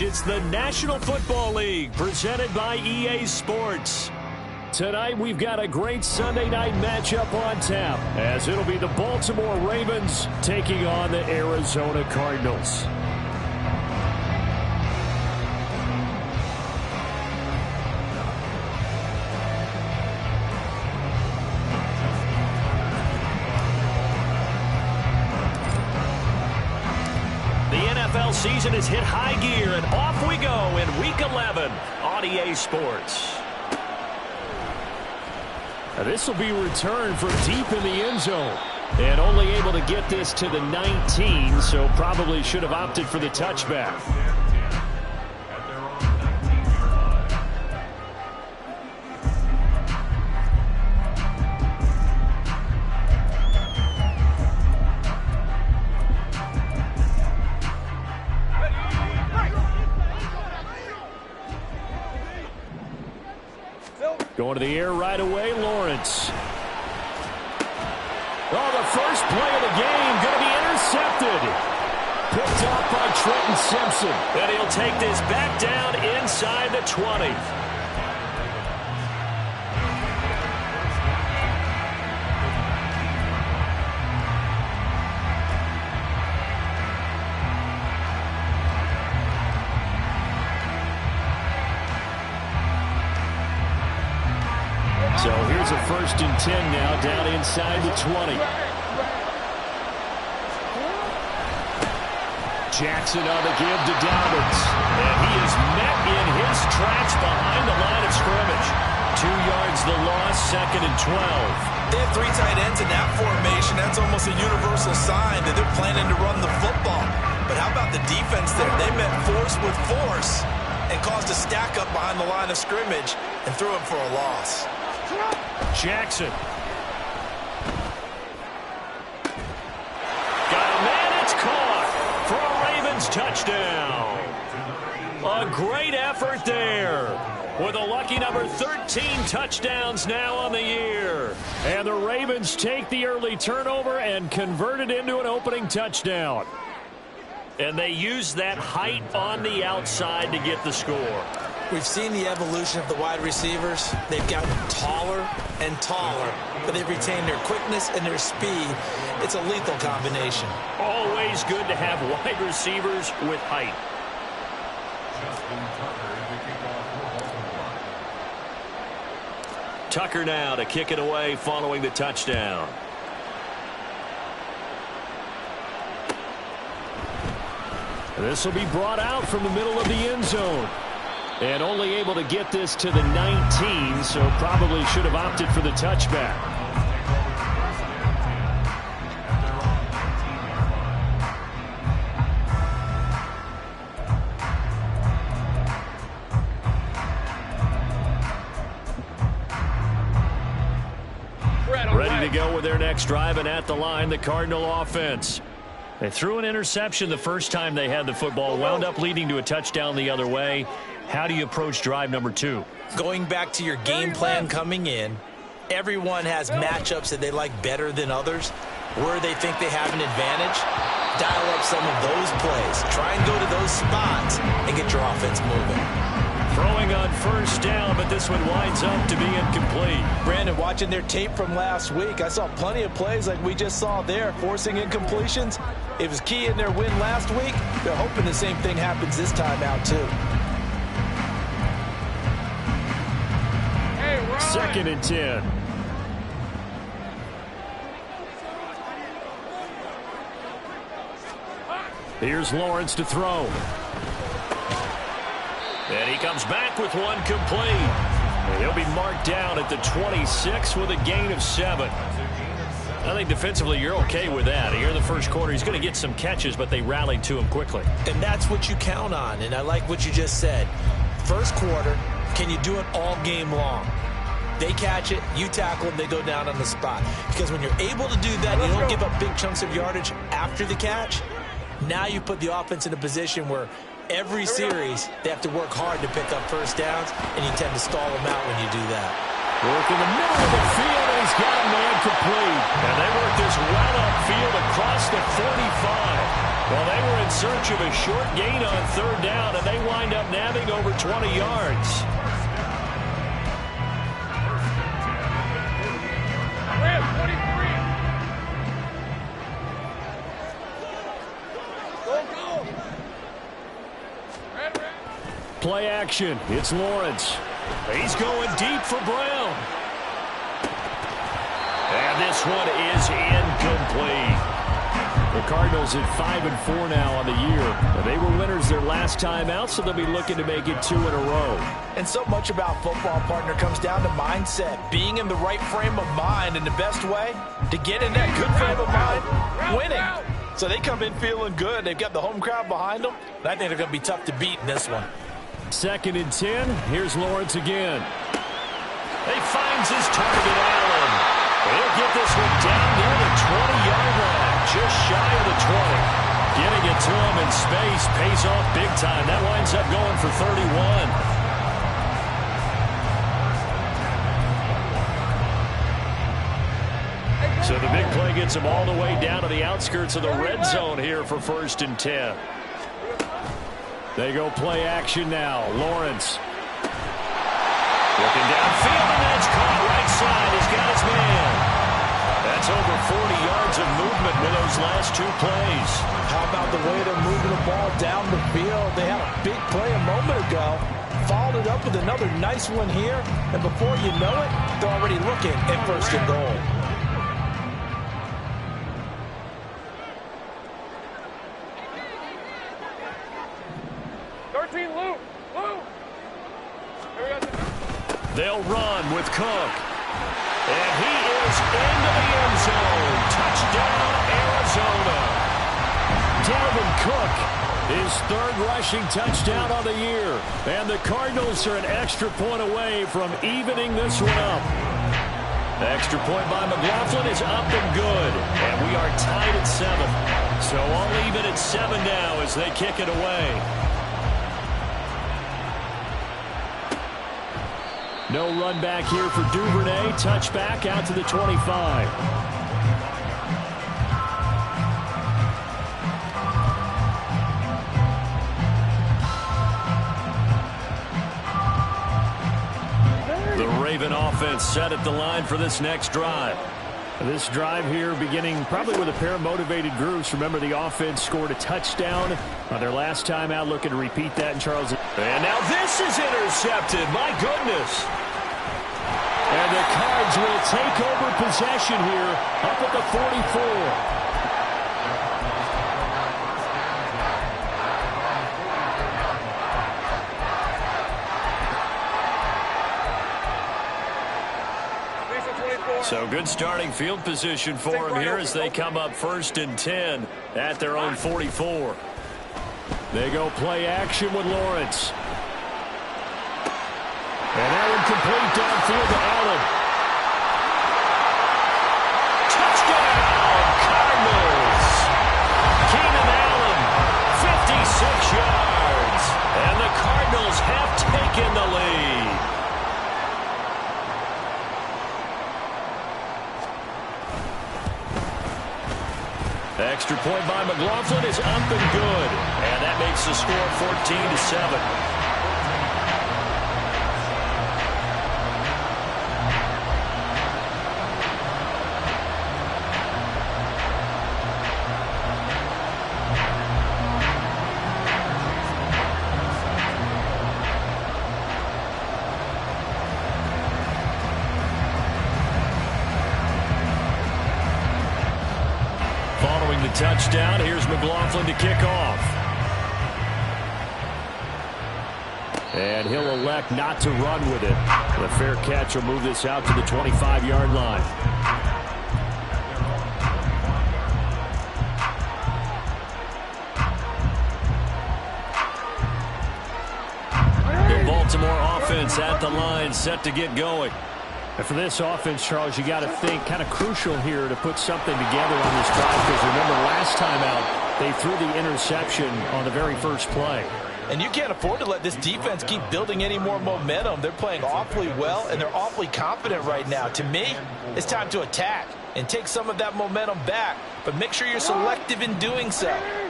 It's the National Football League presented by EA Sports. Tonight we've got a great Sunday night matchup on tap as it'll be the Baltimore Ravens taking on the Arizona Cardinals. Season has hit high gear, and off we go in Week 11 on EA Sports. This will be returned from deep in the end zone, and only able to get this to the 19, so probably should have opted for the touchback. Going to the air right away, Lawrence. Oh, the first play of the game going to be intercepted. Picked off by Trenton Simpson. And he'll take this back down inside the 20. So here's a 1st and 10 now down inside the 20. Jackson on the give to Dobbins. And he is met in his tracks behind the line of scrimmage. 2 yards the loss, 2nd and 12. They have 3 tight ends in that formation. That's almost a universal sign that they're planning to run the football. But how about the defense there? They met force with force and caused a stack up behind the line of scrimmage and threw him for a loss. Jackson. Got a man, it's caught for a Ravens touchdown. A great effort there with a lucky number 13 touchdowns now on the year. And the Ravens take the early turnover and convert it into an opening touchdown. And they use that height on the outside to get the score. We've seen the evolution of the wide receivers. They've gotten taller and taller, but they've retained their quickness and their speed. It's a lethal combination. Always good to have wide receivers with height. Tucker now to kick it away following the touchdown. This will be brought out from the middle of the end zone. And only able to get this to the 19, so probably should have opted for the touchback. Ready to go with their next drive, and at the line, the Cardinal offense. They threw an interception the first time they had the football, wound up leading to a touchdown the other way. How do you approach drive number 2? Going back to your game plan coming in, everyone has matchups that they like better than others. Where they think they have an advantage, dial up some of those plays. Try and go to those spots and get your offense moving. Throwing on 1st down, but this one winds up to be incomplete. Brandon, watching their tape from last week, I saw plenty of plays like we just saw there, forcing incompletions. It was key in their win last week. They're hoping the same thing happens this time out, too. 2nd and 10. Here's Lawrence to throw. And he comes back with one complete. And he'll be marked down at the 26 with a gain of 7. I think defensively you're okay with that. Here in the first quarter, he's going to get some catches, but they rallied to him quickly. And that's what you count on, and I like what you just said. First quarter, can you do it all game long? They catch it, you tackle them, they go down on the spot. Because when you're able to do that, you don't give up big chunks of yardage after the catch. Now you put the offense in a position where every series they have to work hard to pick up 1st downs, and you tend to stall them out when you do that. Work in the middle of the field, and he's got a man complete. And they work this well upfield across the 45. Well, they were in search of a short gain on third down, and they wind up nabbing over 20 yards. Play action. It's Lawrence. He's going deep for Brown. And this one is incomplete. The Cardinals at 5-4 now on the year. They were winners their last time out, so they'll be looking to make it 2 in a row. And so much about football, partner, comes down to mindset. Being in the right frame of mind, and the best way to get in that good frame of mind, winning. So they come in feeling good. They've got the home crowd behind them. And I think they're going to be tough to beat in this one. 2nd and 10. Here's Lawrence again. He finds his target, Allen. He'll get this one down near the 20-yard line, just shy of the 20. Getting it to him in space pays off big time. That winds up going for 31. So the big play gets him all the way down to the outskirts of the red zone here for 1st and 10. They go play action now. Lawrence. Looking downfield, and that's caught right side. He's got his man. That's over 40 yards of movement with those last 2 plays. How about the way they're moving the ball down the field? They had a big play a moment ago. Followed it up with another nice one here. And before you know it, they're already looking at 1st and goal. They'll run with Cook. And he is into the end zone. Touchdown, Arizona. Dalvin Cook, his 3rd rushing touchdown on the year. And the Cardinals are an extra point away from evening this one up. The extra point by McLaughlin is up and good. And we are tied at 7. So all even at 7 now as they kick it away. No run back here for Duvernay. Touchback out to the 25. The Raven offense set at the line for this next drive. This drive here beginning probably with a pair of motivated groups. Remember, the offense scored a touchdown on their last time out. Looking to repeat that in Charles. And now this is intercepted. My goodness. And the Cards will take over possession here up at the 44. So good starting field position for them here as they come up 1st and 10 at their own 44. They go play action with Lawrence. And that one complete downfield to Allen. Touchdown, Cardinals. Keenan Allen, 56 yards. And the Cardinals have taken the lead. The extra point by McLaughlin is up and good. And that makes the score 14-7. Following the touchdown, here's McLaughlin to kick off. And he'll elect not to run with it. The fair catch will move this out to the 25-yard line. The Baltimore offense at the line, set to get going. And for this offense, Charles, you got to think kind of crucial here to put something together on this drive, because remember last time out they threw the interception on the very first play. And you can't afford to let this defense keep building any more momentum. They're playing awfully well, and they're awfully confident right now. To me, it's time to attack and take some of that momentum back, but make sure you're selective in doing so.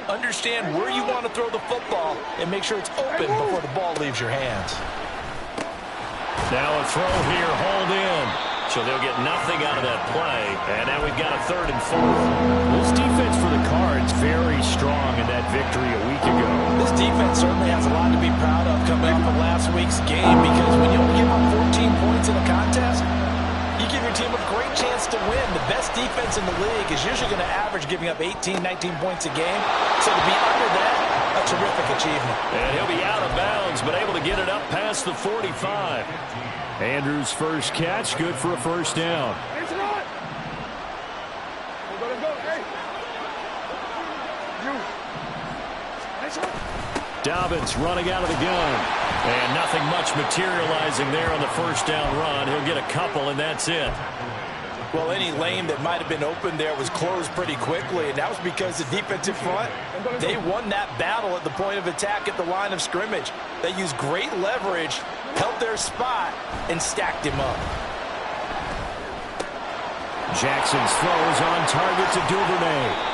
Understand where you want to throw the football and make sure it's open before the ball leaves your hands. Now a throw here, hauled in. So they'll get nothing out of that play. And now we've got a 3rd and 4. This defense for the Cards very strong in that victory a week ago. This defense certainly has a lot to be proud of coming off of last week's game, because when you only give up 14 points in a contest, you give your team a great chance to win. The best defense in the league is usually going to average giving up 18, 19 points a game. So to be under that, a terrific achievement. And he'll be out of bounds, but able to get it up past the 45. Andrews' first catch, good for a first down. Dobbins running out of the gun. And nothing much materializing there on the first down run. He'll get a couple, and that's it. Well, any lane that might have been open there was closed pretty quickly, and that was because the defensive front, they won that battle at the point of attack at the line of scrimmage. They used great leverage, held their spot, and stacked him up. Jackson's throw is on target to Duvernay.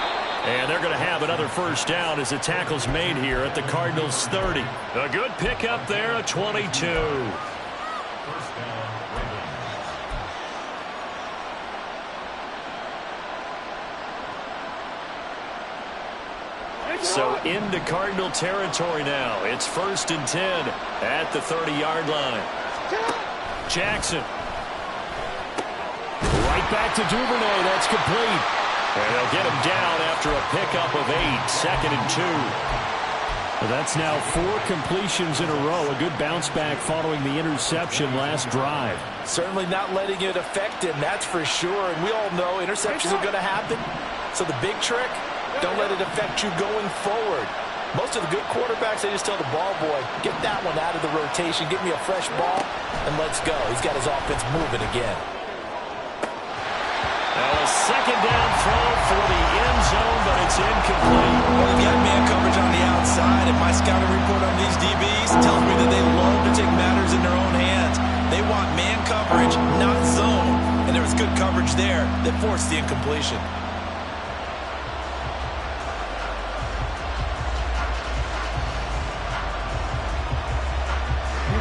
And they're going to have another first down as the tackle's made here at the Cardinals' 30. A good pickup there, a 22. So into Cardinal territory now. It's 1st and 10 at the 30-yard line. Jackson. Right back to Duvernay. That's complete. And they'll get him down after a pickup of 8. 2nd and 2. Well, that's now 4 completions in a row. A good bounce back following the interception last drive. Certainly not letting it affect him, that's for sure. And we all know interceptions are going to happen. So the big trick, don't let it affect you going forward. Most of the good quarterbacks, they just tell the ball boy, get that one out of the rotation, get me a fresh ball, and let's go. He's got his offense moving again. Now a 2nd down throw for the end zone, but it's incomplete. Well, they've got man coverage on the outside, and my scouting report on these DBs tells me that they love to take matters in their own hands. They want man coverage, not zone, and there was good coverage there that forced the incompletion.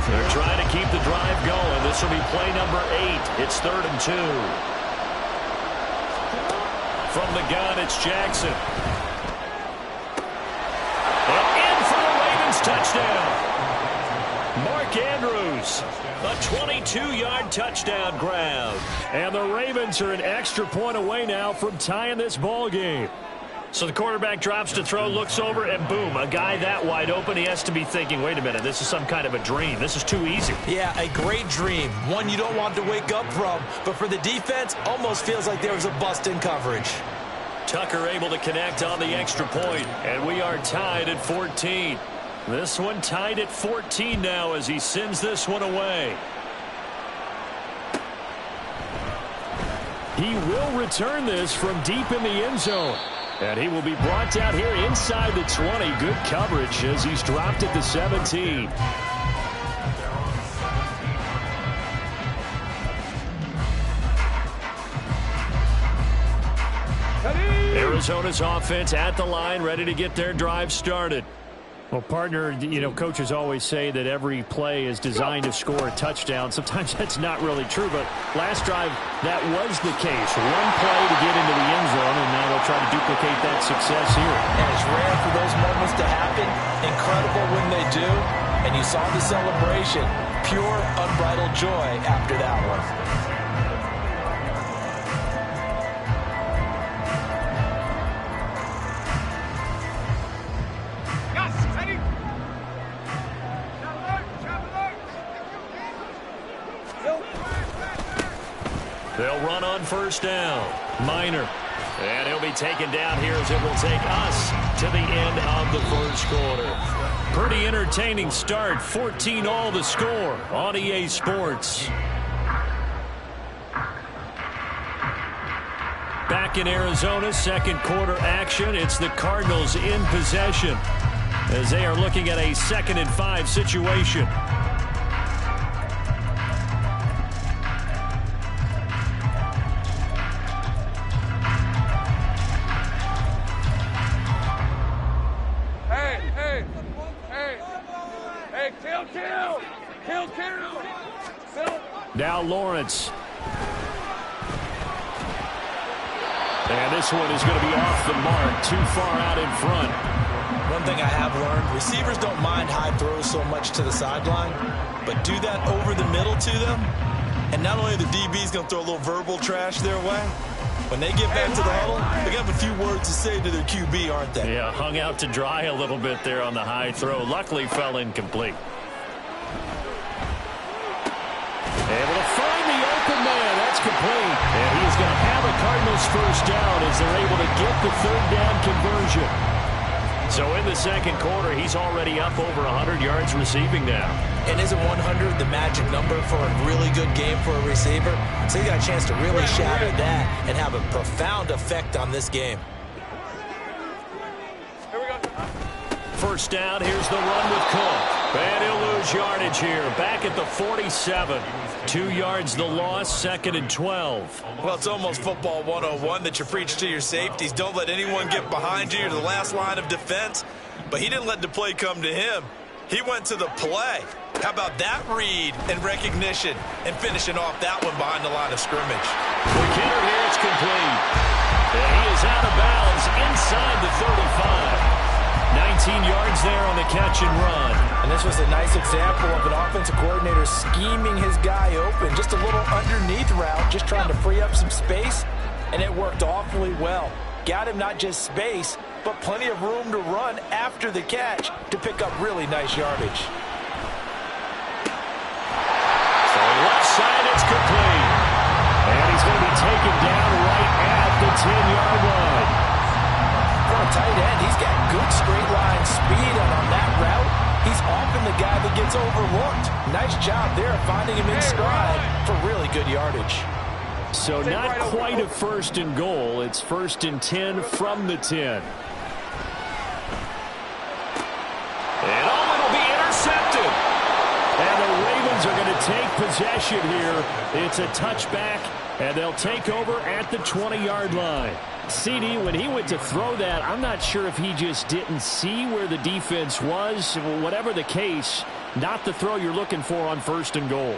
They're trying to keep the drive going. This will be play number 8. It's 3rd and 2. From the gun, it's Jackson. And in for the Ravens touchdown. Mark Andrews, a 22-yard touchdown grab. And the Ravens are an extra point away now from tying this ball game. So the quarterback drops to throw, looks over, and boom, a guy that wide open. He has to be thinking, wait a minute, this is some kind of a dream. This is too easy. Yeah, a great dream. One you don't want to wake up from. But for the defense, almost feels like there was a bust in coverage. Tucker able to connect on the extra point, and we are tied at 14. This one tied at 14 now as he sends this one away. He will return this from deep in the end zone. And he will be brought down here inside the 20. Good coverage as he's dropped at the 17. Arizona's offense at the line, ready to get their drive started. Well, partner, you know, coaches always say that every play is designed to score a touchdown. Sometimes that's not really true, but last drive, that was the case. One play to get into the end zone, and now they'll try to duplicate that success here. And it's rare for those moments to happen. Incredible when they do. And you saw the celebration. Pure, unbridled joy after that one. They'll run on first down. Minor. And he'll be taken down here as it will take us to the end of the first quarter. Pretty entertaining start. 14-all the score on EA Sports. Back in Arizona, second quarter action. It's the Cardinals in possession as they are looking at a 2nd and 5 situation. Now Lawrence. And this one is going to be off the mark, too far out in front. One thing I have learned, receivers don't mind high throws so much to the sideline, but do that over the middle to them, and not only the DB's going to throw a little verbal trash their way, when they get back to the huddle, they're going to have a few words to say to their QB, aren't they? Yeah, hung out to dry a little bit there on the high throw. Luckily fell incomplete. Able to find the open man. That's complete. And he is going to have a Cardinals first down as they're able to get the third down conversion. So in the second quarter, he's already up over 100 yards receiving now. And isn't 100 the magic number for a really good game for a receiver? So he got a chance to really shatter that and have a profound effect on this game. First down, here's the run with Cook. And he'll lose yardage here. Back at the 47. 2 yards the loss, 2nd and 12. Well, it's almost football 101 that you preach to your safeties. Don't let anyone get behind you. You're the last line of defense. But he didn't let the play come to him. He went to the play. How about that read and recognition and finishing off that one behind the line of scrimmage? McKinnon here, it's complete. And he is out of bounds inside the 35. 19 yards there on the catch and run. And this was a nice example of an offensive coordinator scheming his guy open. Just a little underneath route, just trying to free up some space, and it worked awfully well. Got him not just space, but plenty of room to run after the catch to pick up really nice yardage. So left side, it's complete. And he's going to be taken down right at the 10-yard line. For a tight end, he's got good straight line speed, and on that route, he's often the guy that gets overlooked. Nice job there finding him in stride for really good yardage. So not quite a first and goal. It's 1st and 10 from the 10. And it'll be intercepted. And the Ravens are going to take possession here. It's a touchback, and they'll take over at the 20-yard line. CD, when he went to throw that, I'm not sure if he just didn't see where the defense was. Whatever the case, not the throw you're looking for on 1st and goal.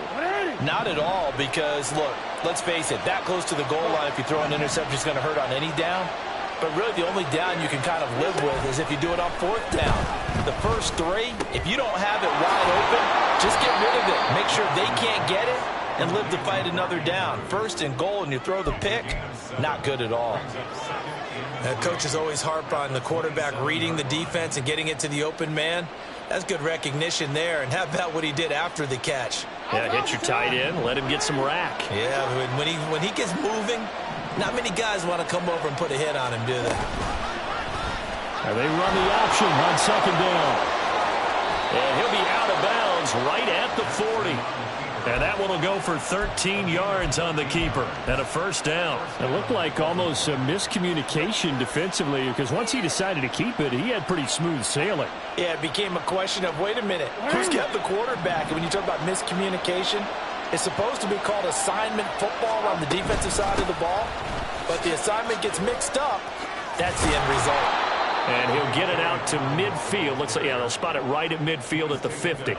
Not at all, because, look, let's face it, that close to the goal line, if you throw an interception, is going to hurt on any down. But really, the only down you can kind of live with is if you do it on 4th down. The first 3, if you don't have it wide open, just get rid of it. Make sure they can't get it and live to fight another down. 1st and goal, and you throw the pick, not good at all. Coaches always harp on the quarterback reading the defense and getting it to the open man. That's good recognition there. And how about what he did after the catch? Yeah, hit your tight end, let him get some rack. Yeah, when he gets moving, not many guys want to come over and put a hit on him, do they? And they run the option on 2nd down. And he'll be out of bounds right at the 40. And that one will go for 13 yards on the keeper and a first down. It looked like almost a miscommunication defensively, because once he decided to keep it, he had pretty smooth sailing. Yeah, it became a question of, wait a minute, who's got the quarterback? And when you talk about miscommunication, it's supposed to be called assignment football on the defensive side of the ball. But the assignment gets mixed up. That's the end result. And he'll get it out to midfield. Looks like, yeah, they'll spot it right at midfield at the 50.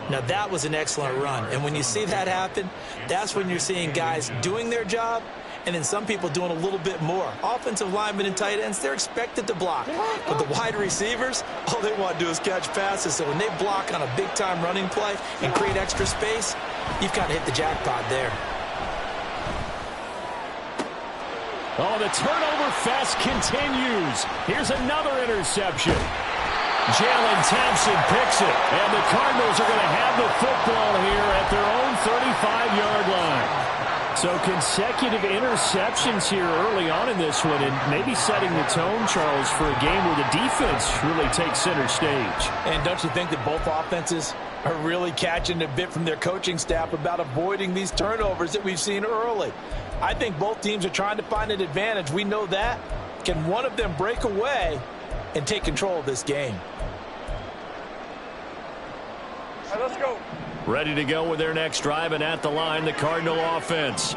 Now, that was an excellent run. And when you see that happen, that's when you're seeing guys doing their job and then some people doing a little bit more. Offensive linemen and tight ends, they're expected to block. But the wide receivers, all they want to do is catch passes. So when they block on a big-time running play and create extra space, you've kind of hit the jackpot there. Oh, the turnover fest continues. Here's another interception. Jalen Thompson picks it, and the Cardinals are going to have the football here at their own 35-yard line. So consecutive interceptions here early on in this one, and maybe setting the tone, Charles, for a game where the defense really takes center stage. And don't you think that both offenses are really catching a bit from their coaching staff about avoiding these turnovers that we've seen early? I think both teams are trying to find an advantage. We know that. Can one of them break away and take control of this game? Let's go. Ready to go with their next drive, and at the line, the Cardinal offense.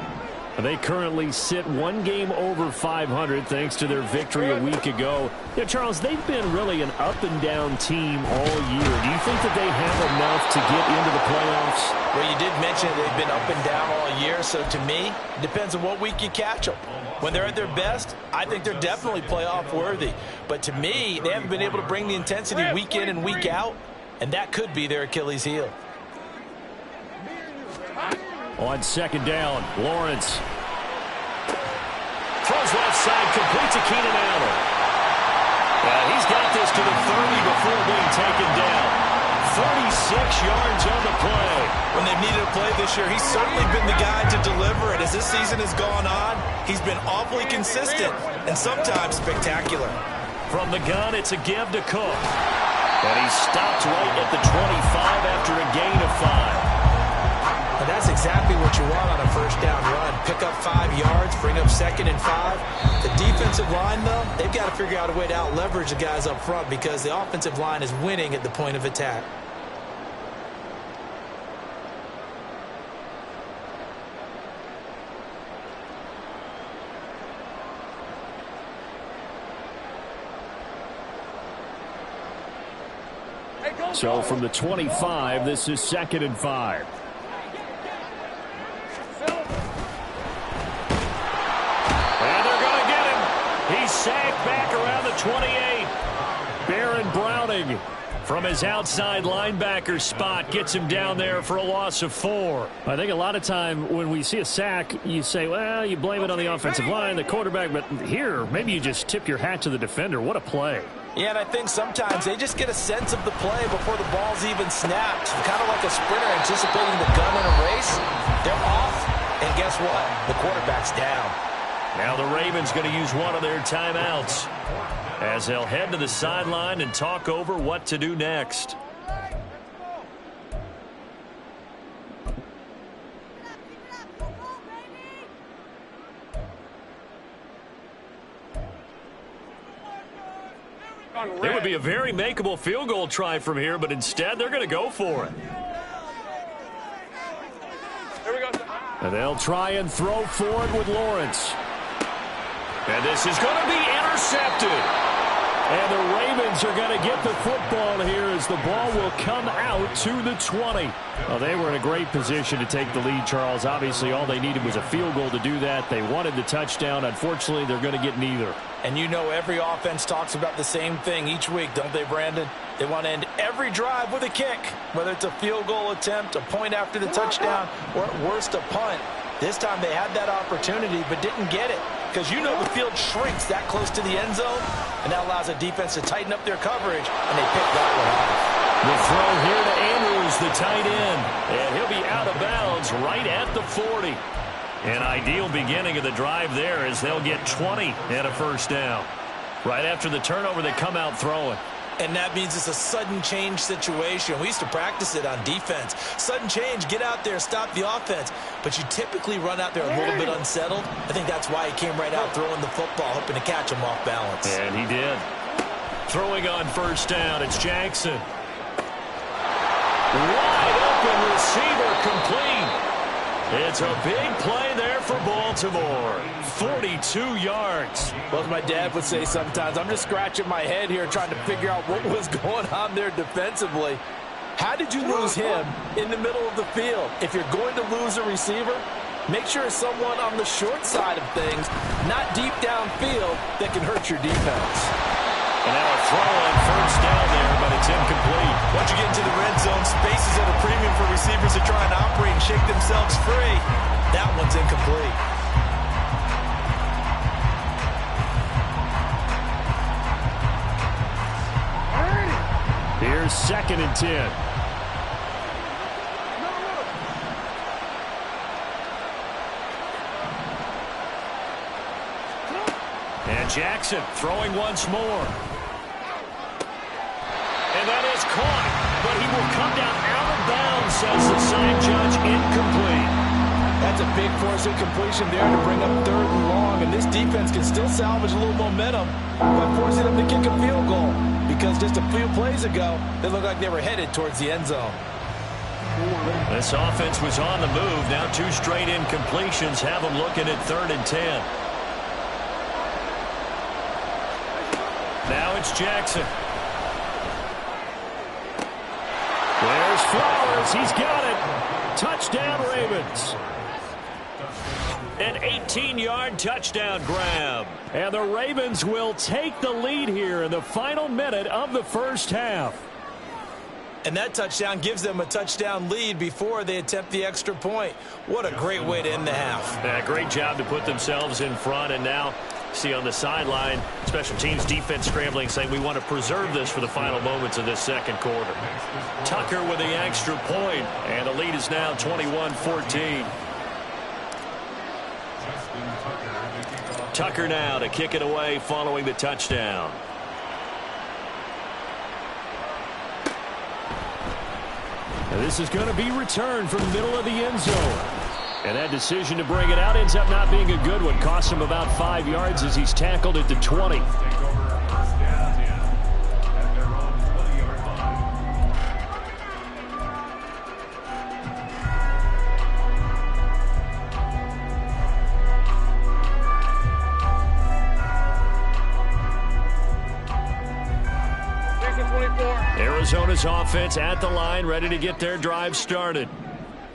They currently sit one game over 500 thanks to their victory a week ago. Yeah, Charles, they've been really an up-and-down team all year. Do you think that they have enough to get into the playoffs? Well, you did mention they've been up and down all year, so to me, it depends on what week you catch them. When they're at their best, I think they're definitely playoff worthy. But to me, they haven't been able to bring the intensity week in and week out, and that could be their Achilles heel. On second down, Lawrence. Throws left side, complete to Keenan Allen. He's got this to the 30 before being taken down. 36 yards on the play. When they've needed a play this year, he's certainly been the guy to deliver it. As this season has gone on, he's been awfully consistent and sometimes spectacular. From the gun, it's a give to Cook. And he stopped right at the 25 after a gain of 5. And that's exactly what you want on a first down run. Pick up 5 yards, bring up 2nd and 5. The defensive line, though, they've got to figure out a way to out-leverage the guys up front because the offensive line is winning at the point of attack. So from the 25, this is 2nd and 5. He's sacked back around the 28. Baron Browning from his outside linebacker spot gets him down there for a loss of 4. I think a lot of time when we see a sack, you say, well, you blame it on the offensive line, the quarterback, but here, maybe you just tip your hat to the defender. What a play. Yeah, and I think sometimes they just get a sense of the play before the ball's even snapped. Kind of like a sprinter anticipating the gun in a race. They're off, and guess what? The quarterback's down. Now the Ravens going to use one of their timeouts as they'll head to the sideline and talk over what to do next. It would be a very makeable field goal try from here, but instead they're going to go for it. And they'll try and throw forward with Lawrence. And this is going to be intercepted. And the Ravens are going to get the football here as the ball will come out to the 20. Well, they were in a great position to take the lead, Charles. Obviously, all they needed was a field goal to do that. They wanted the touchdown. Unfortunately, they're going to get neither. And you know every offense talks about the same thing each week, don't they, Brandon? They want to end every drive with a kick, whether it's a field goal attempt, a point after the touchdown, or at worst a punt. This time they had that opportunity but didn't get it because you know the field shrinks that close to the end zone, and that allows the defense to tighten up their coverage, and they pick that one off. The throw here to Andrews, the tight end, and he'll be out of bounds right at the 40. An ideal beginning of the drive there as they'll get 20 and a first down. Right after the turnover, they come out throwing. And that means it's a sudden change situation. We used to practice it on defense. Sudden change, get out there, stop the offense. But you typically run out there a little bit unsettled. I think that's why he came right out throwing the football, hoping to catch him off balance. And he did. Throwing on first down, it's Jackson. Wide open receiver complete. It's a big play there for Baltimore. 42 yards. Well, as my dad would say sometimes, I'm just scratching my head here trying to figure out what was going on there defensively. How did you lose him in the middle of the field? If you're going to lose a receiver, make sure it's someone on the short side of things, not deep downfield, that can hurt your defense. And now a throw on first down there, but it's incomplete. Once you get into the red zone, space is at a premium for receivers to try and operate and shake themselves free. That one's incomplete. Here's 2nd and 10. And Jackson throwing once more. And that is caught, but he will come down out of bounds, says the sign judge, incomplete. That's a big force incompletion there to bring up 3rd and long, and this defense can still salvage a little momentum by forcing them to kick a field goal because just a few plays ago, they looked like they were headed towards the end zone. This offense was on the move. Now 2 straight incompletions have them looking at 3rd and 10. Now it's Jackson. There's Flowers. He's got it. Touchdown, Ravens. An 18-yard touchdown grab. And the Ravens will take the lead here in the final minute of the first half. And that touchdown gives them a touchdown lead before they attempt the extra point. What a great way to end the half. Yeah, great job to put themselves in front. And now, see on the sideline, special teams defense scrambling, saying we want to preserve this for the final moments of this second quarter. Tucker with the extra point, and the lead is now 21-14. Tucker now to kick it away following the touchdown. And this is going to be returned from the middle of the end zone. And that decision to bring it out ends up not being a good one. Cost him about 5 yards as he's tackled at the 20. Arizona's offense at the line, ready to get their drive started.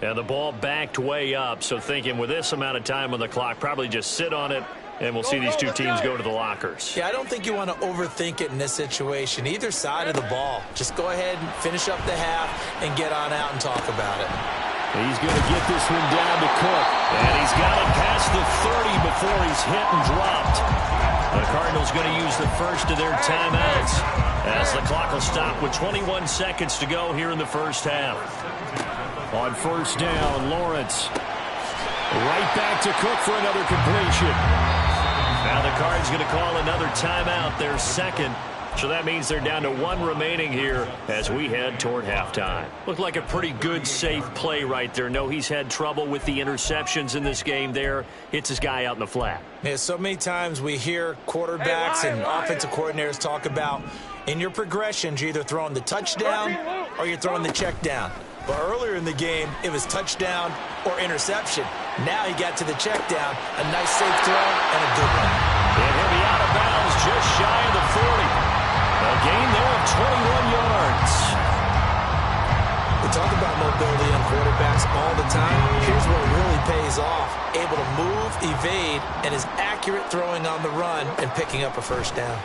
And the ball backed way up, so thinking with this amount of time on the clock, probably just sit on it, and we'll see these two teams go to the lockers. Yeah, I don't think you want to overthink it in this situation. Either side of the ball. Just go ahead and finish up the half and get on out and talk about it. He's going to get this one down to Cook. And he's got it past the 30 before he's hit and dropped. The Cardinals going to use the first of their timeouts as the clock will stop with 21 seconds to go here in the first half. On first down, Lawrence. Right back to Cook for another completion. Now the Cards going to call another timeout, their second. So that means they're down to 1 remaining here as we head toward halftime. Looked like a pretty good, safe play right there. No, he's had trouble with the interceptions in this game there. Hits his guy out in the flat. Yeah, so many times we hear quarterbacks and offensive coordinators talk about in your progressions, you're either throwing the touchdown or you're throwing the check down. But earlier in the game, it was touchdown or interception. Now he got to the check down, a nice safe throw and a good one. And he'll be out of bounds just shy of the 40. A gain there of 21 yards. We talk about mobility on quarterbacks all the time. Here's where it really pays off. Able to move, evade, and is accurate throwing on the run and picking up a first down.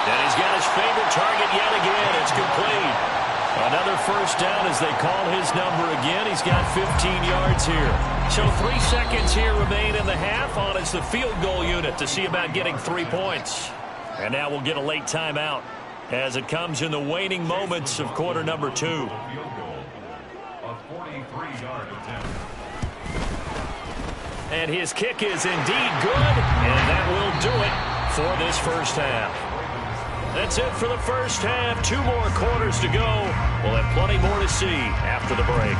And he's got his favorite target yet again. It's complete. Another first down as they call his number again. He's got 15 yards here. So 3 seconds here remain in the half on as the field goal unit to see about getting 3 points. And now we'll get a late timeout as it comes in the waning moments of quarter number 2. And his kick is indeed good, and that will do it for this first half. That's it for the first half. 2 more quarters to go. We'll have plenty more to see after the break.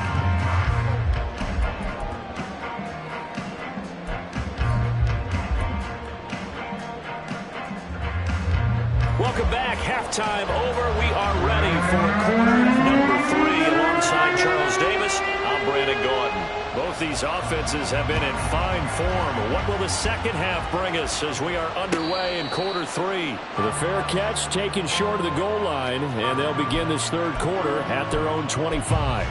Welcome back. Halftime over. We are ready for quarter number 3 alongside Charles Davis. I'm Brandon Gordon. Both these offenses have been in fine form. What will the second half bring us as we are underway in quarter 3? The fair catch taken short of the goal line, and they'll begin this third quarter at their own 25.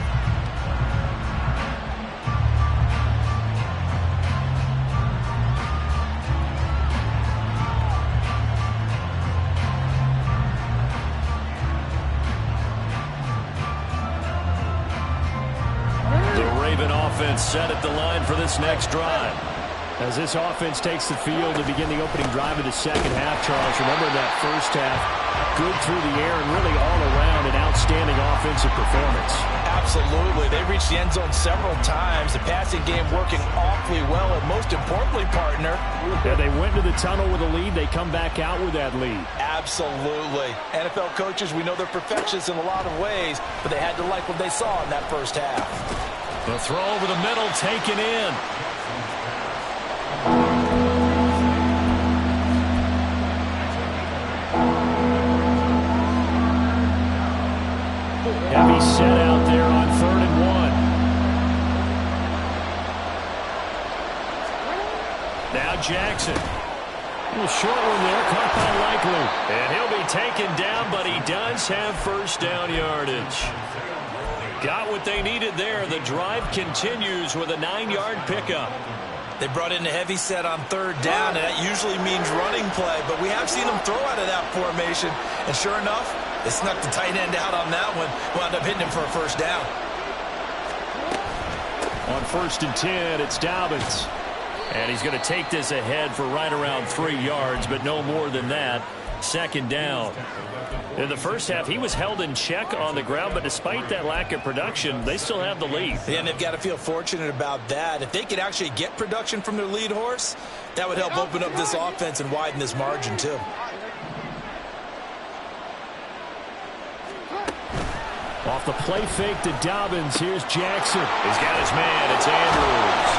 Set at the line for this next drive. As this offense takes the field to begin the opening drive of the second half, Charles, remember that first half, good through the air and really all around an outstanding offensive performance. Absolutely. They reached the end zone several times. The passing game working awfully well, and most importantly, partner. Yeah, they went to the tunnel with a lead. They come back out with that lead. Absolutely. NFL coaches, we know they're perfectionists in a lot of ways, but they had to like what they saw in that first half. The throw over the middle taken in. Heavy set out there on 3rd and 1. Now Jackson. A little short one there, caught by Likely. And he'll be taken down, but he does have first down yardage. Got what they needed there. The drive continues with a 9-yard pickup. They brought in a heavy set on 3rd down, and that usually means running play, but we have seen them throw out of that formation. And sure enough, they snuck the tight end out on that one, wound up hitting him for a first down. On 1st and 10, it's Dobbins. And he's going to take this ahead for right around 3 yards, but no more than that. 2nd down. In the first half, he was held in check on the ground, but despite that lack of production, they still have the lead. Yeah, and they've got to feel fortunate about that. If they could actually get production from their lead horse, that would help open up this offense and widen this margin, too. Off the play fake to Dobbins, here's Jackson. He's got his man, it's Andrews.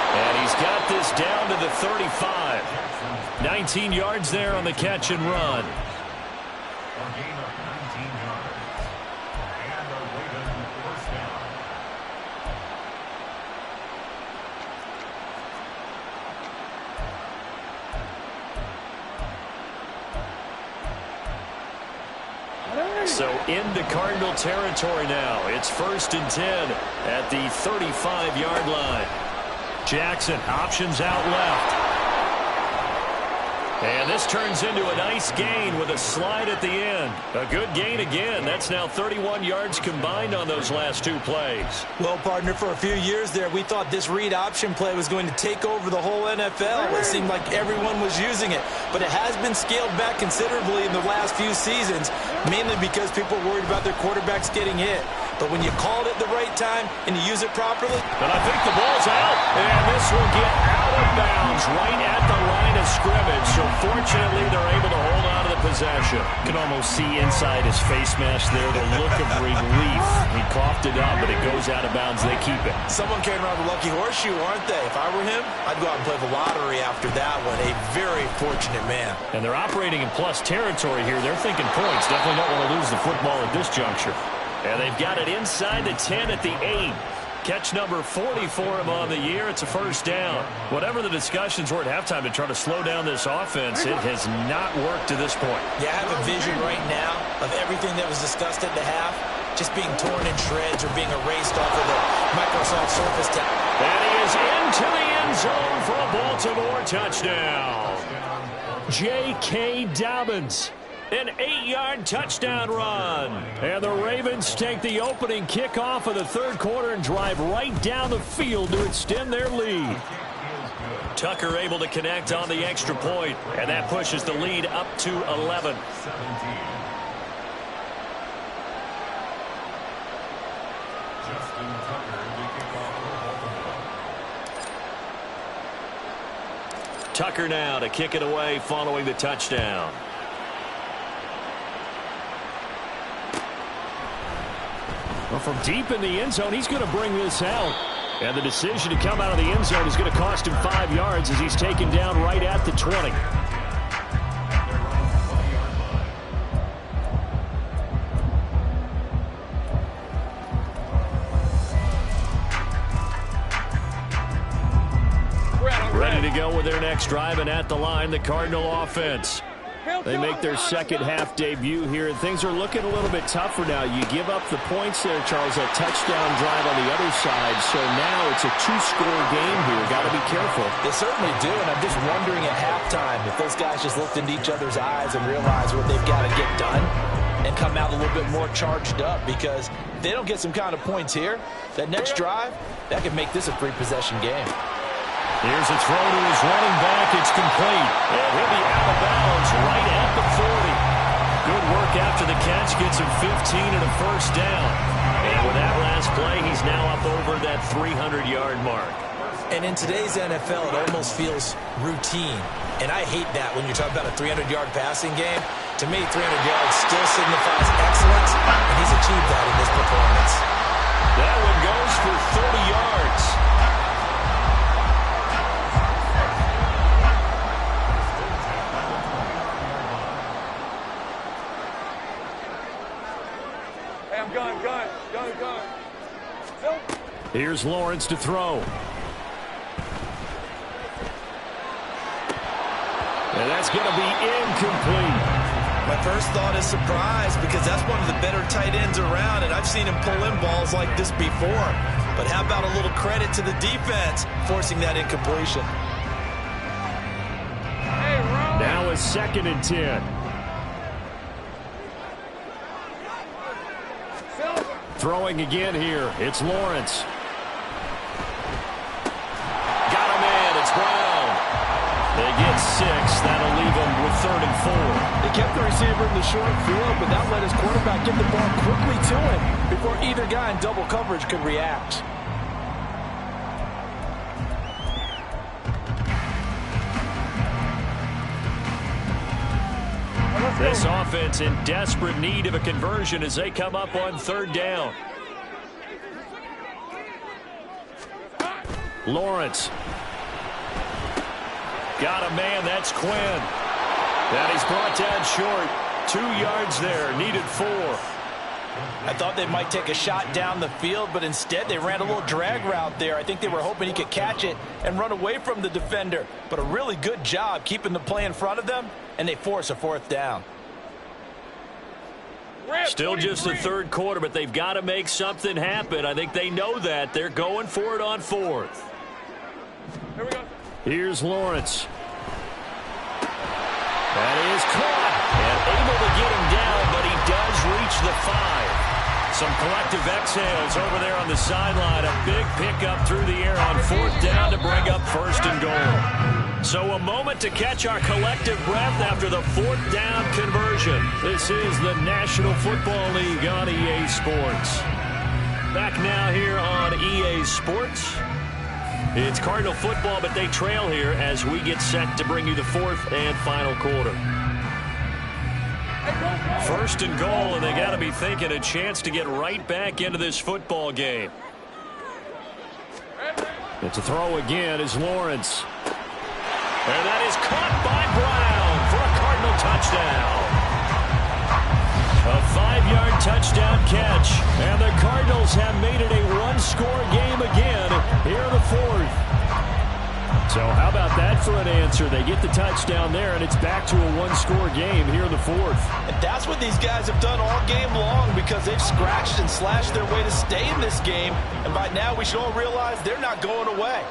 And he's got this down to the 35. 19 yards there on the catch and run. So into Cardinal territory now. It's 1st and 10 at the 35-yard line. Jackson, options out left. And this turns into a nice gain with a slide at the end. A good gain again. That's now 31 yards combined on those last 2 plays. Well, partner, for a few years there, we thought this read option play was going to take over the whole NFL. It seemed like everyone was using it. But it has been scaled back considerably in the last few seasons, mainly because people are worried about their quarterbacks getting hit. But when you call it at the right time and you use it properly. But I think the ball's out. And this will get out of bounds right at the line of scrimmage. So fortunately, they're able to hold on to the possession. You can almost see inside his face mask there the look of relief. He coughed it up, but it goes out of bounds. They keep it. Someone came around with a lucky horseshoe, aren't they? If I were him, I'd go out and play the lottery after that one. A very fortunate man. And they're operating in plus territory here. They're thinking points. Definitely don't want to lose the football at this juncture. And they've got it inside the 10 at the 8. Catch number 40 for him on the year. It's a first down. Whatever the discussions were at halftime to try to slow down this offense, it has not worked to this point. Yeah, I have a vision right now of everything that was discussed at the half just being torn in shreds or being erased off of the Microsoft Surface tab. And he is into the end zone for a Baltimore touchdown. J.K. Dobbins. An 8-yard touchdown run. And the Ravens take the opening kickoff of the 3rd quarter and drive right down the field to extend their lead. Tucker able to connect on the extra point, and that pushes the lead up to 11. Tucker now to kick it away following the touchdown. Well, from deep in the end zone, he's going to bring this out. And the decision to come out of the end zone is going to cost him 5 yards as he's taken down right at the 20. Ready to go with their next drive, and at the line, the Cardinal offense. They make their second half debut here, and things are looking a little bit tougher now. You give up the points there, Charles, that touchdown drive on the other side. So now it's a 2-score game here. Got to be careful. They certainly do, and I'm just wondering at halftime if those guys just looked into each other's eyes and realized what they've got to get done and come out a little bit more charged up, because if they don't get some kind of points here, that next drive, that could make this a 3-possession game. Here's a throw to his running back. It's complete. And he'll be out of bounds right at the 40. Good work after the catch. Gets him 15 and a first down. And with that last play, he's now up over that 300-yard mark. And in today's NFL, it almost feels routine. And I hate that when you're talking about a 300-yard passing game. To me, 300 yards still signifies excellence, and he's achieved that in this performance. That one goes for 30 yards. Here's Lawrence to throw. And that's going to be incomplete. My first thought is surprise because that's one of the better tight ends around, and I've seen him pull in balls like this before. But how about a little credit to the defense forcing that incompletion? Now a 2nd and 10. Throwing again here. It's Lawrence. Got a man. It's Brown. They get 6. That'll leave them with 3rd and 4. They kept the receiver in the short field, but that let his quarterback get the ball quickly to him before either guy in double coverage could react. This offense in desperate need of a conversion as they come up on 3rd down. Lawrence. Got a man. That's Quinn. And he's brought down short. 2 yards there. Needed 4. I thought they might take a shot down the field, but instead they ran a little drag route there. I think they were hoping he could catch it and run away from the defender. But a really good job keeping the play in front of them, and they force a 4th down. Still just the 3rd quarter, but they've got to make something happen. I think they know that. They're going for it on 4th. Here we go. Here's Lawrence. That is caught. And able to get him down, but he does reach the 5. Some collective exhales over there on the sideline. A big pickup through the air on 4th down to bring up 1st and goal. So a moment to catch our collective breath after the 4th down conversion. This is the National Football League on EA Sports. Back now here on EA Sports. It's Cardinal football, but they trail here as we get set to bring you the 4th and final quarter. 1st and goal, and they got to be thinking a chance to get right back into this football game. It's a throw again is Lawrence. And that is caught by Brown for a Cardinal touchdown. A 5-yard touchdown catch. And the Cardinals have made it a 1-score game again here in the 4th. So how about that for an answer? They get the touchdown there, and it's back to a 1-score game here in the 4th. And that's what these guys have done all game long because they've scratched and slashed their way to stay in this game. And by now we should all realize they're not going away.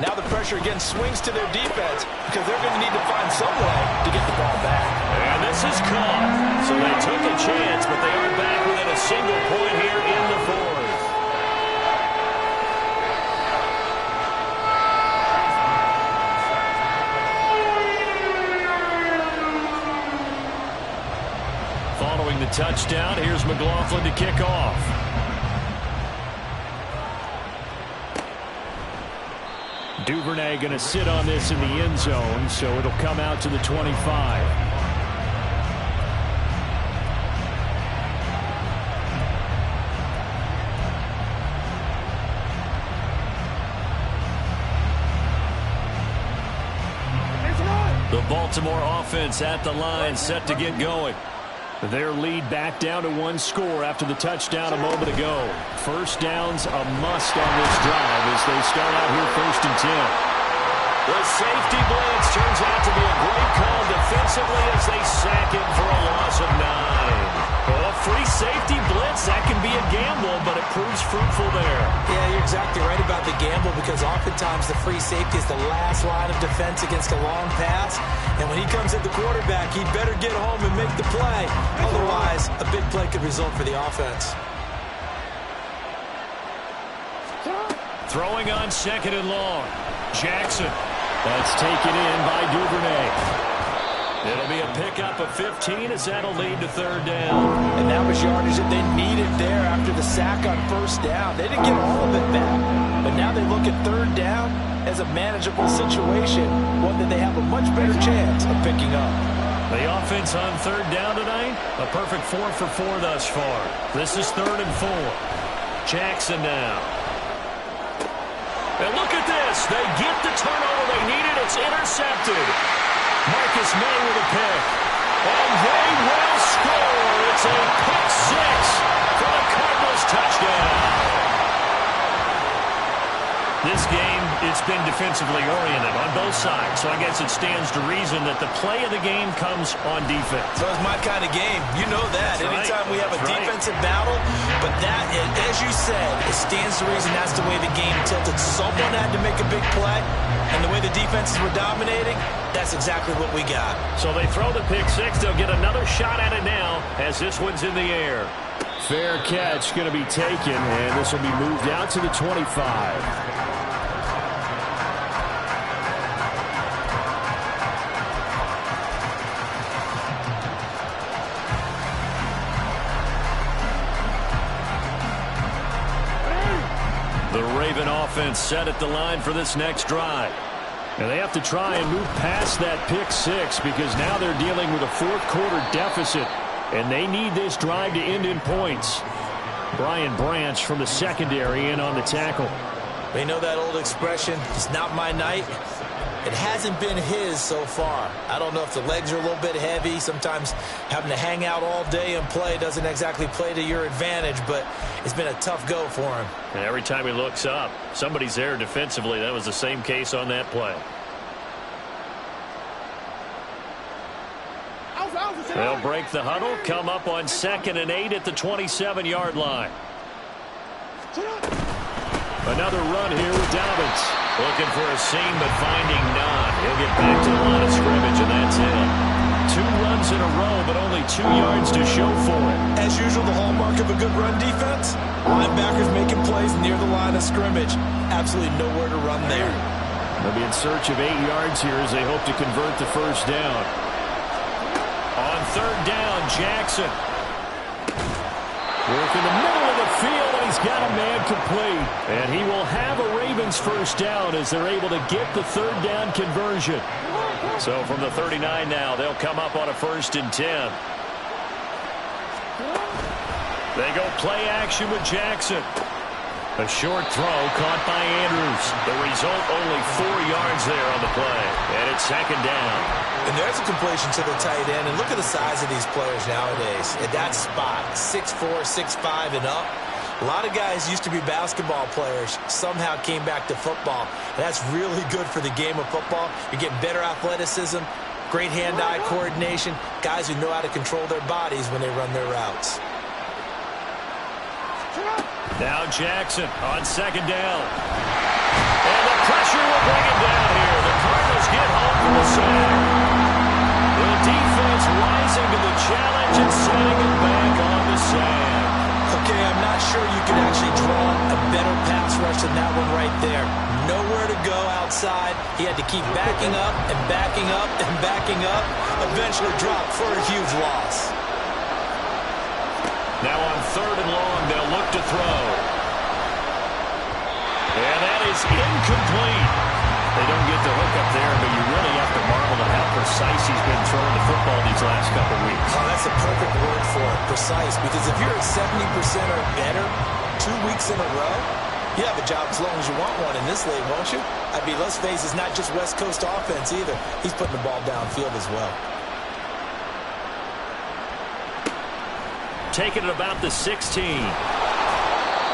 Now the pressure again swings to their defense because they're going to need to find some way to get the ball back. And this is caught. So they took a chance, but they are back within a single point here in the 4th. Following the touchdown, here's McLaughlin to kick off. Duvernay going to sit on this in the end zone, so it'll come out to the 25. The Baltimore offense at the line, set to get going. Their lead back down to 1 score after the touchdown a moment ago. 1st down's a must on this drive as they start out here 1st and 10. The safety blitz turns out to be a great call defensively as they sack him for a loss of 9. Well, a free safety blitz, that can be a gamble, but it proves fruitful there. Yeah, you're exactly right about the gamble because oftentimes the free safety is the last line of defense against a long pass. And when he comes at the quarterback, he'd better get home and make the play. Otherwise, a big play could result for the offense. Throwing on 2nd and long. Jackson. That's taken in by Duvernay. It'll be a pickup of 15 as that'll lead to 3rd down. And that was yardage that they needed there after the sack on 1st down. They didn't get all of it back. But now they look at 3rd down as a manageable situation, one that they have a much better chance of picking up. The offense on 3rd down tonight, a perfect 4 for 4 thus far. This is 3rd and 4. Jackson now. And look at this. They get the turnover they needed. It's intercepted. Marcus May with a pick. And they will score. It's a pick 6 for the Cardinals. it's been defensively oriented on both sides. So I guess it stands to reason that the play of the game comes on defense. So it's my kind of game. You know that. That's Anytime right. we have a That's defensive battle, but that, as you said, it stands to reason that's the way the game tilted. Someone had to make a big play, and the way the defenses were dominating, that's exactly what we got. So they throw the pick six. They'll get another shot at it now as this one's in the air. Fair catch going to be taken, and this will be moved out to the 25. The Raven offense set at the line for this next drive. And they have to try and move past that pick six because now they're dealing with a fourth quarter deficit. And they need this drive to end in points. Brian Branch from the secondary in on the tackle. They know that old expression, it's not my night. It hasn't been his so far. I don't know if the legs are a little bit heavy. Sometimes having to hang out all day and play doesn't exactly play to your advantage, but it's been a tough go for him. And every time he looks up, somebody's there defensively. That was the same case on that play. They'll break the huddle, come up on 2nd and 8 at the 27-yard line. Another run here with Dobbins. Looking for a seam, but finding none. He'll get back to the line of scrimmage, and that's it. 2 runs in a row, but only 2 yards to show for it. As usual, the hallmark of a good run defense, linebackers making plays near the line of scrimmage. Absolutely nowhere to run there. They'll be in search of 8 yards here as they hope to convert the first down. On 3rd down, Jackson. Work in the middle of the field, and he's got a man complete. And he will have a Ravens first down as they're able to get the 3rd down conversion. So from the 39 now, they'll come up on a 1st and 10. They go play action with Jackson. A short throw caught by Andrews. The result, only 4 yards there on the play. And it's 2nd down. And there's a completion to the tight end. And look at the size of these players nowadays. At that spot, 6'4", 6'5", and up. A lot of guys used to be basketball players, somehow came back to football. And that's really good for the game of football. You're getting better athleticism, great hand-eye coordination, guys who know how to control their bodies when they run their routes. Now Jackson on 2nd down. And the pressure will bring him down here. The Cardinals get home for the sack. The defense rising to the challenge and setting it back on the sand. Okay, I'm not sure you can actually draw a better pass rush than that one right there. Nowhere to go outside. He had to keep backing up and backing up and backing up. Eventually dropped for a huge loss. Now on 3rd and long, they'll look to throw. And that is incomplete. They don't get the hook up there, but you really have to marvel at how precise he's been throwing the football these last couple weeks. Oh, that's a perfect word for it, precise. Because if you're at 70% or better 2 weeks in a row, you have a job as long as you want one in this league, won't you? I mean, let's face it, it's not just West Coast offense either. He's putting the ball downfield as well. Taken at about the 16.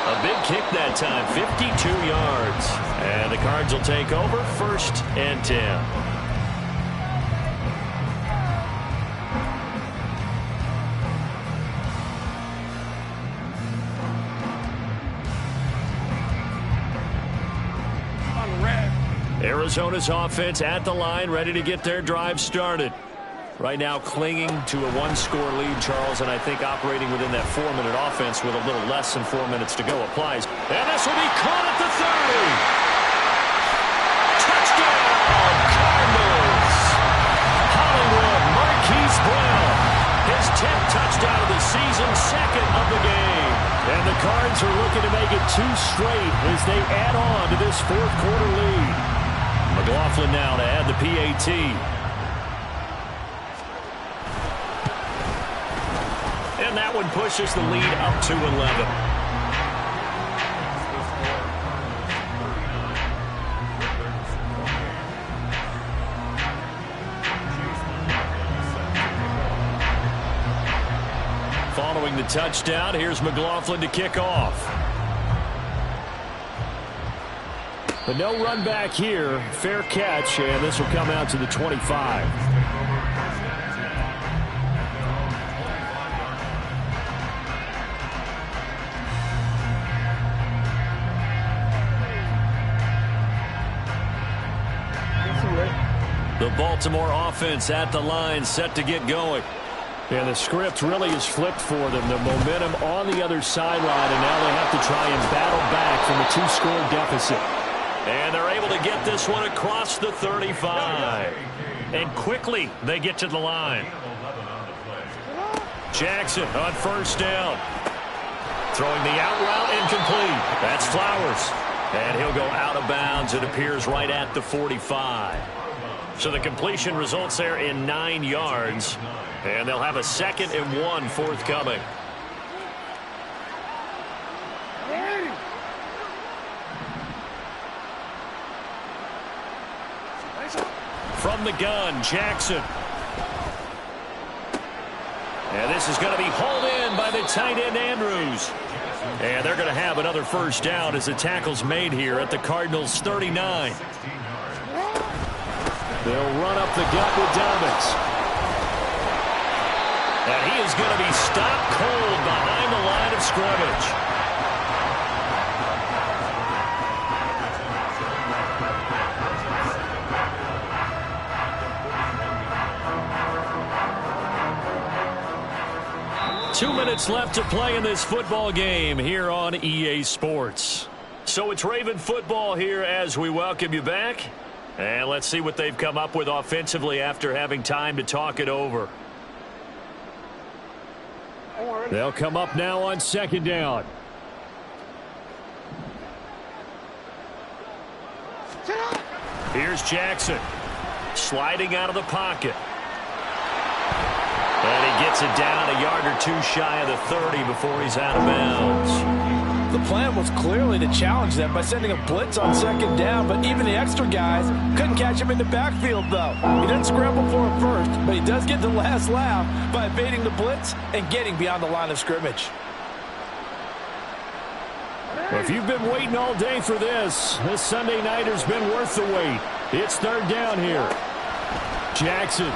A big kick that time, 52 yards. And the Cards will take over 1st and 10. Arizona's offense at the line, ready to get their drive started. Right now clinging to a 1-score lead, Charles, and I think operating within that 4-minute offense with a little less than 4 minutes to go applies. And this will be caught at the 30. Touchdown, Cardinals! Hollywood Marquise Brown, his 10th touchdown of the season, 2nd of the game. And the Cards are looking to make it 2 straight as they add on to this 4th quarter lead. McLaughlin now to add the PAT. And that one pushes the lead up to 11. Following the touchdown, here's McLaughlin to kick off. But no run back here. Fair catch, and this will come out to the 25. The Baltimore offense at the line, set to get going. And the script really is flipped for them. The momentum on the other sideline, and now they have to try and battle back from a 2-score deficit. And they're able to get this one across the 35. And quickly they get to the line. Jackson on first down. Throwing the out route incomplete. That's Flowers. And he'll go out of bounds. It appears right at the 45. So the completion results there in 9 yards. And they'll have a 2nd and 1 forthcoming. From the gun, Jackson. And this is going to be hauled in by the tight end, Andrews. And they're going to have another first down as the tackle's made here at the Cardinals' 39. They'll run up the gut with Dobbins. And he is going to be stopped cold behind the line of scrimmage. Two minutes left to play in this football game here on EA Sports. So it's Raven football here as we welcome you back. And let's see what they've come up with offensively after having time to talk it over. They'll come up now on 2nd down. Here's Jackson. Sliding out of the pocket. And he gets it down a yard or two shy of the 30 before he's out of bounds. The plan was clearly to challenge them by sending a blitz on 2nd down, but even the extra guys couldn't catch him in the backfield, though. He didn't scramble for it first, but he does get the last laugh by evading the blitz and getting beyond the line of scrimmage. Well, if you've been waiting all day for this Sunday nighter's been worth the wait. It's 3rd down here. Jackson.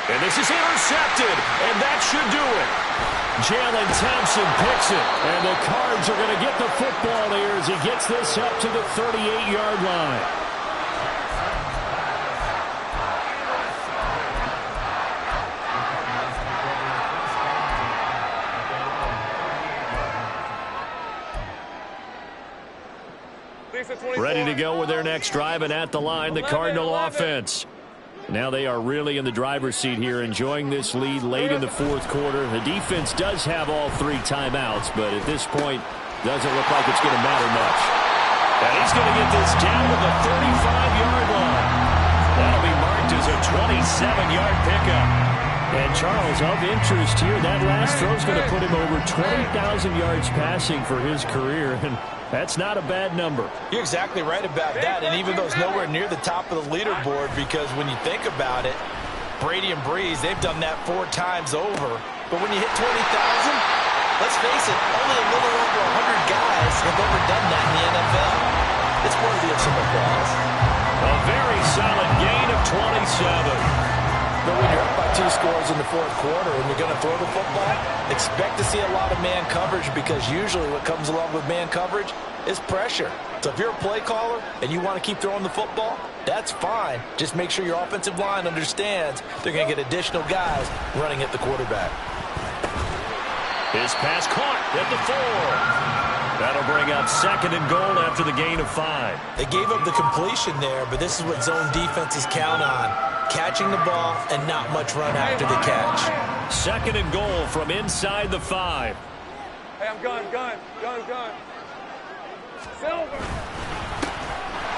And this is intercepted, and that should do it. Jalen Thompson picks it, and the Cards are going to get the football here as he gets this up to the 38-yard line. Ready to go with their next drive, and at the line, the Cardinal offense. Now they are really in the driver's seat here, enjoying this lead late in the 4th quarter. The defense does have all 3 timeouts, but at this point, doesn't look like it's going to matter much. And he's going to get this down to the 35-yard line. That'll be marked as a 27-yard pickup. And Charles, of interest here, that last throw is going to put him over 20,000 yards passing for his career, and that's not a bad number. You're exactly right about that, and even though it's nowhere near the top of the leaderboard, because when you think about it, Brady and Breeze, they've done that 4 times over. But when you hit 20,000, let's face it, only a little over 100 guys have ever done that in the NFL. It's worthy of some applause. A very solid gain of 27. But when you're up by 2 scores in the 4th quarter and you're going to throw the football, expect to see a lot of man coverage, because usually what comes along with man coverage is pressure. So if you're a play caller and you want to keep throwing the football, that's fine. Just make sure your offensive line understands they're going to get additional guys running at the quarterback. His pass caught at the 4. That'll bring up 2nd and goal after the gain of 5. They gave up the completion there, but this is what zone defenses count on. Catching the ball and not much run after the catch. 2nd and goal from inside the 5. Hey, I'm gun. Silver.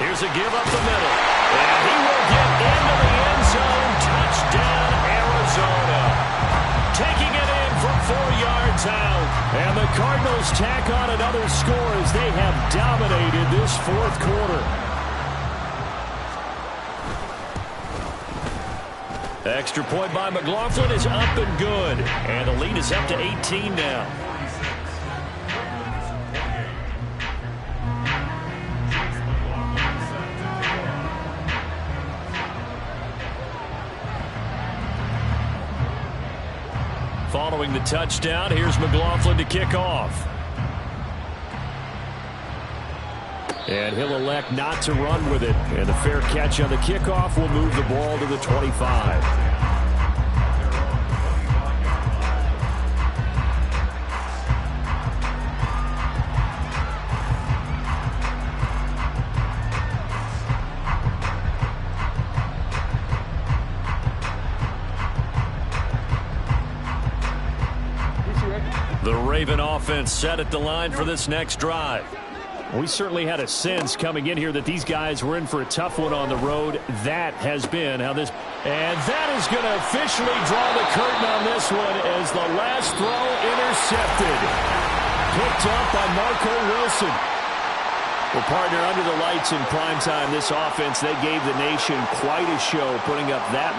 Here's a give up the middle. And he will get into the end zone. Touchdown, Arizona. Taking it in from 4 yards out. And the Cardinals tack on another score as they have dominated this 4th quarter. Extra point by McLaughlin is up and good. And the lead is up to 18 now. following the touchdown. Here's McLaughlin to kick off. And he'll elect not to run with it. And the fair catch on the kickoff will move the ball to the 25. The Raven offense set at the line for this next drive. We certainly had a sense coming in here that these guys were in for a tough one on the road. That has been how this... And that is going to officially draw the curtain on this one as the last throw intercepted. Picked up by Marco Wilson. Well, partner, under the lights in primetime, this offense, they gave the nation quite a show, putting up that